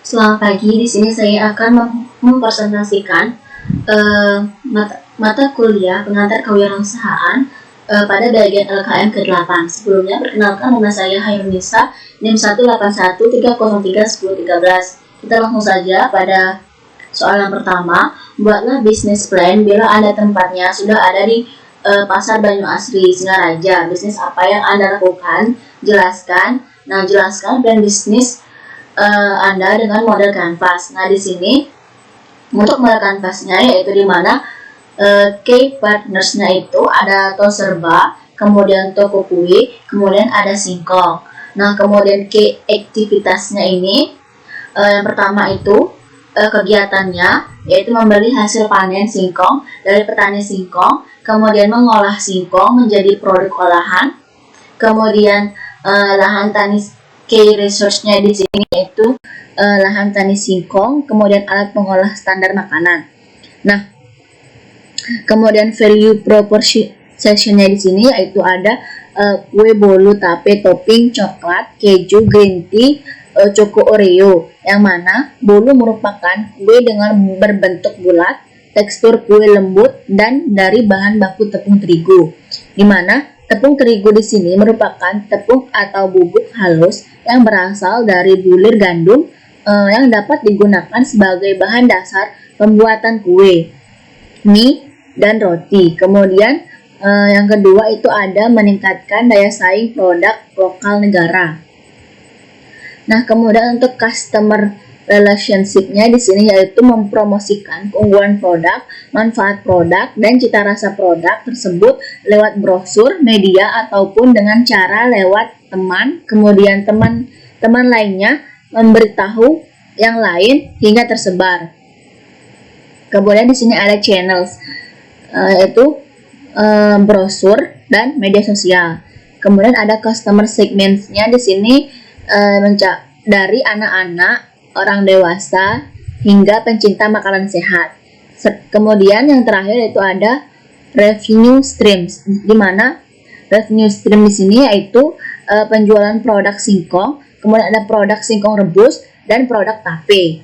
Selamat pagi, di sini saya akan mempresentasikan mata kuliah pengantar kewirausahaan pada bagian LKM ke-8. Sebelumnya, perkenalkan nama saya Hairunisa, NIM 18130310313. Kita langsung saja pada soal yang pertama. Buatlah bisnis plan bila Anda tempatnya sudah ada di Pasar Banyu Asri, Singaraja. Bisnis apa yang Anda lakukan? Jelaskan. Nah, jelaskan plan bisnis Anda dengan model kanvas. Nah, di sini untuk model kanvasnya yaitu di mana key partnersnya itu ada Toserba, kemudian toko kue, kemudian ada singkong. Nah, kemudian key aktivitasnya ini yang pertama itu kegiatannya yaitu membeli hasil panen singkong dari petani singkong, kemudian mengolah singkong menjadi produk olahan, kemudian lahan tani. Key resource-nya di sini yaitu lahan tani singkong, kemudian alat pengolah standar makanan. Nah, kemudian value proposition-nya di sini yaitu ada kue bolu tape topping coklat, keju, green tea, choco oreo, yang mana bolu merupakan kue dengan berbentuk bulat, tekstur kue lembut, dan dari bahan baku tepung terigu, di mana tepung terigu di sini merupakan tepung atau bubuk halus yang berasal dari bulir gandum yang dapat digunakan sebagai bahan dasar pembuatan kue, mie, dan roti. Kemudian yang kedua itu ada meningkatkan daya saing produk lokal negara. Nah, kemudian untuk customer relationship-nya di sini yaitu mempromosikan keunggulan produk, manfaat produk, dan cita rasa produk tersebut lewat brosur, media, ataupun dengan cara lewat teman, kemudian teman lainnya memberitahu yang lain hingga tersebar. Kemudian di sini ada channels yaitu brosur dan media sosial. Kemudian ada customer segments-nya di sini dari anak-anak, orang dewasa, hingga pencinta makanan sehat. Kemudian yang terakhir itu ada revenue streams, di mana revenue stream di sini yaitu penjualan produk singkong, kemudian ada produk singkong rebus dan produk tape.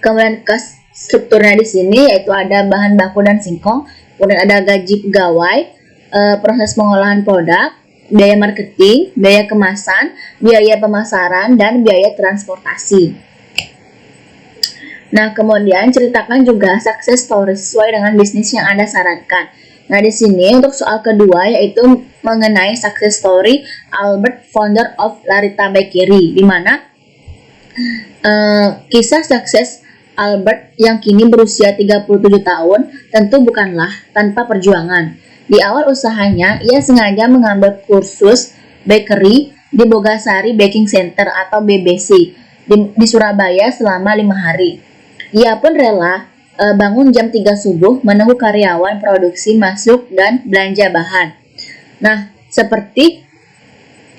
Kemudian strukturnya di sini yaitu ada bahan baku dan singkong, kemudian ada gaji pegawai, proses pengolahan produk, biaya marketing, biaya kemasan, biaya pemasaran, dan biaya transportasi. Nah, kemudian ceritakan juga success story sesuai dengan bisnis yang Anda sarankan. Nah, di sini untuk soal kedua yaitu mengenai success story Albert, founder of Larita Bakery, di mana kisah sukses Albert yang kini berusia 37 tahun tentu bukanlah tanpa perjuangan. Di awal usahanya, ia sengaja mengambil kursus bakery di Bogasari Baking Center atau BBC di Surabaya selama 5 hari. Ia pun rela bangun jam 3 subuh menunggu karyawan produksi masuk dan belanja bahan. Nah, seperti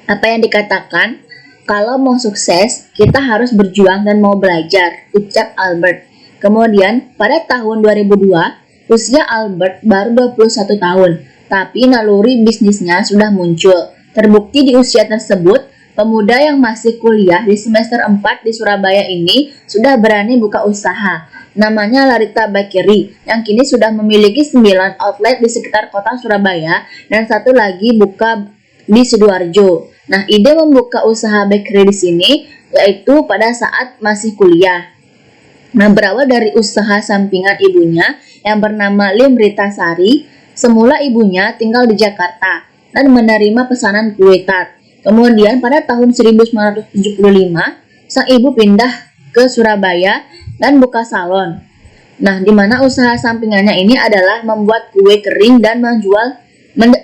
apa yang dikatakan, kalau mau sukses, kita harus berjuang dan mau belajar, ucap Albert. Kemudian, pada tahun 2002, usia Albert baru 21 tahun, tapi naluri bisnisnya sudah muncul. Terbukti di usia tersebut, pemuda yang masih kuliah di semester 4 di Surabaya ini sudah berani buka usaha. Namanya Larita Bakery, yang kini sudah memiliki 9 outlet di sekitar kota Surabaya dan satu lagi buka di Sidoarjo. Nah, ide membuka usaha bakery di sini yaitu pada saat masih kuliah. Nah, berawal dari usaha sampingan ibunya yang bernama Limrita Sari. Semula ibunya tinggal di Jakarta dan menerima pesanan kue tart. Kemudian pada tahun 1975, sang ibu pindah ke Surabaya dan buka salon. Nah, di mana usaha sampingannya ini adalah membuat kue kering dan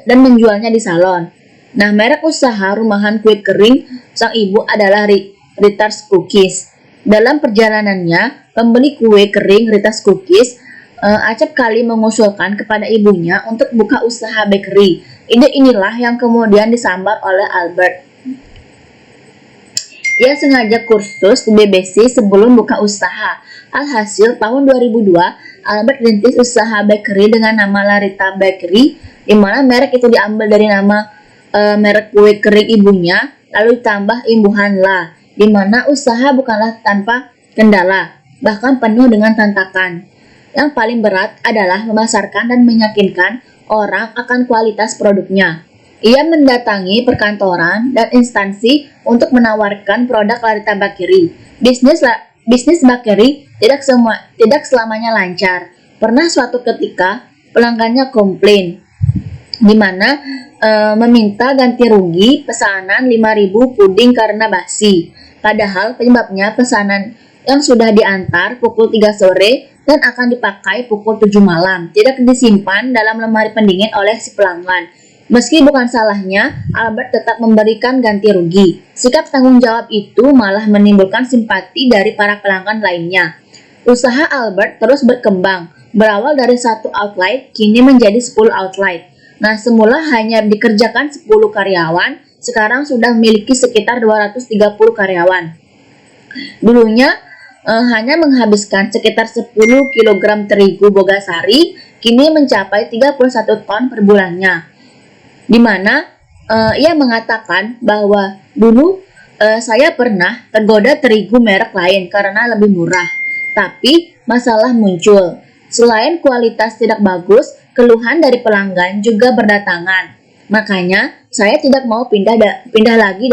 menjualnya di salon. Nah, merek usaha rumahan kue kering sang ibu adalah Rita's Cookies. Dalam perjalanannya, pembeli kue kering Rita's Cookies acap kali mengusulkan kepada ibunya untuk buka usaha bakery. Ide inilah yang kemudian disambar oleh Albert. Ia sengaja kursus di BBC sebelum buka usaha. Alhasil, tahun 2002, Albert rintis usaha bakery dengan nama Larita Bakery, di mana merek itu diambil dari nama merek kue kering ibunya, lalu ditambah imbuhan La. di mana usaha bukanlah tanpa kendala, bahkan penuh dengan tantangan. Yang paling berat adalah memasarkan dan meyakinkan orang akan kualitas produknya. Ia mendatangi perkantoran dan instansi untuk menawarkan produk Larita Bakery. Bisnis bakery tidak selamanya lancar. Pernah suatu ketika pelanggannya komplain, di mana meminta ganti rugi pesanan 5.000 puding karena basi. Padahal penyebabnya pesanan yang sudah diantar pukul 3 sore dan akan dipakai pukul 7 malam tidak disimpan dalam lemari pendingin oleh si pelanggan. Meski bukan salahnya, Albert tetap memberikan ganti rugi. Sikap tanggung jawab itu malah menimbulkan simpati dari para pelanggan lainnya. Usaha Albert terus berkembang, berawal dari satu outlet kini menjadi 10 outlet. Nah, semula hanya dikerjakan 10 karyawan, sekarang sudah memiliki sekitar 230 karyawan. Dulunya hanya menghabiskan sekitar 10 kg terigu bogasari, kini mencapai 31 ton per bulannya. Di mana ia mengatakan bahwa dulu saya pernah tergoda terigu merek lain karena lebih murah, tapi masalah muncul. Selain kualitas tidak bagus, keluhan dari pelanggan juga berdatangan. Makanya saya tidak mau pindah lagi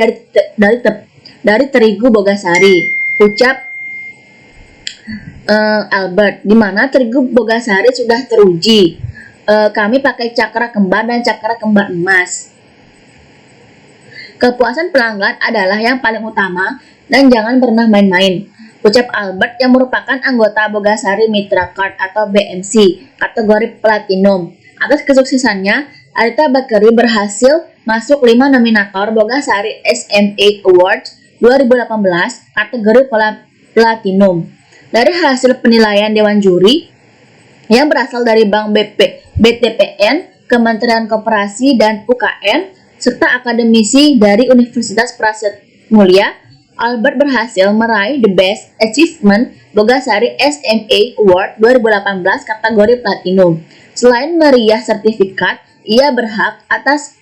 dari terigu bogasari, ucap Albert, di mana terigu bogasari sudah teruji. Kami pakai cakra kembar dan cakra kembar emas. Kepuasan pelanggan adalah yang paling utama dan jangan pernah main-main, ucap Albert yang merupakan anggota Bogasari Mitra Card atau BMC kategori Platinum. Atas kesuksesannya, Larita Bakery berhasil masuk 5 nominator Bogasari SMA Awards 2018 kategori Platinum. Dari hasil penilaian Dewan Juri yang berasal dari Bank BTPN, Kementerian Koperasi dan UKM, serta akademisi dari Universitas Prasetya, Albert berhasil meraih The Best Achievement Bogasari SMA Award 2018 kategori Platinum. Selain meriah sertifikat, ia berhak atas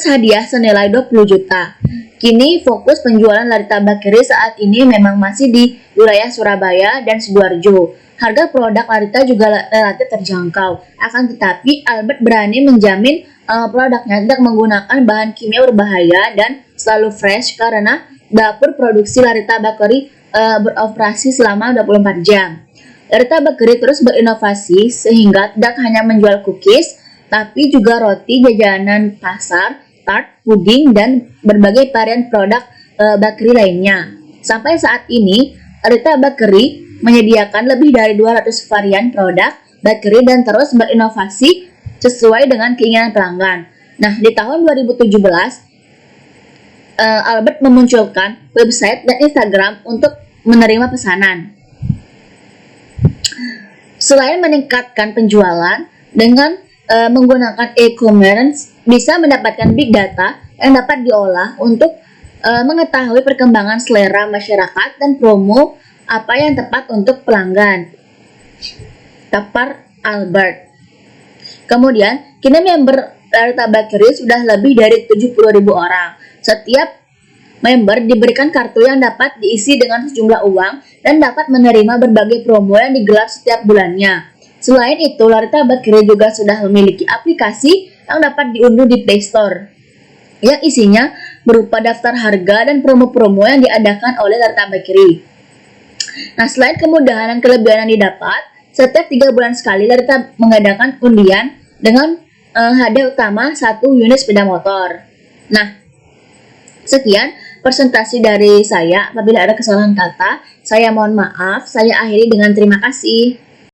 hadiah senilai 20 juta. Kini fokus penjualan Larita Bakery saat ini memang masih di wilayah Surabaya dan Sidoarjo. Harga produk Larita juga relatif terjangkau. Akan tetapi Albert berani menjamin produknya tidak menggunakan bahan kimia berbahaya dan selalu fresh karena dapur produksi Larita Bakery beroperasi selama 24 jam. Larita Bakery terus berinovasi sehingga tidak hanya menjual cookies, tapi juga roti, jajanan pasar, tart, puding, dan berbagai varian produk bakery lainnya. Sampai saat ini, Larita Bakery menyediakan lebih dari 200 varian produk bakery dan terus berinovasi sesuai dengan keinginan pelanggan. Nah, di tahun 2017, Albert memunculkan website dan Instagram untuk menerima pesanan. Selain meningkatkan penjualan dengan menggunakan e-commerce, bisa mendapatkan big data yang dapat diolah untuk mengetahui perkembangan selera masyarakat dan promo apa yang tepat untuk pelanggan. Tapar Albert. Kemudian, kini member Larita Bakery sudah lebih dari 70.000 orang. Setiap member diberikan kartu yang dapat diisi dengan sejumlah uang dan dapat menerima berbagai promo yang digelar setiap bulannya. Selain itu, Larita Bakery juga sudah memiliki aplikasi yang dapat diunduh di Play Store, yang isinya berupa daftar harga dan promo-promo yang diadakan oleh Larita Bakery. Nah, selain kemudahan dan kelebihan yang didapat, setiap 3 bulan sekali Larita mengadakan undian dengan hadiah utama 1 unit sepeda motor. Nah, sekian presentasi dari saya. Apabila ada kesalahan kata, saya mohon maaf. Saya akhiri dengan terima kasih.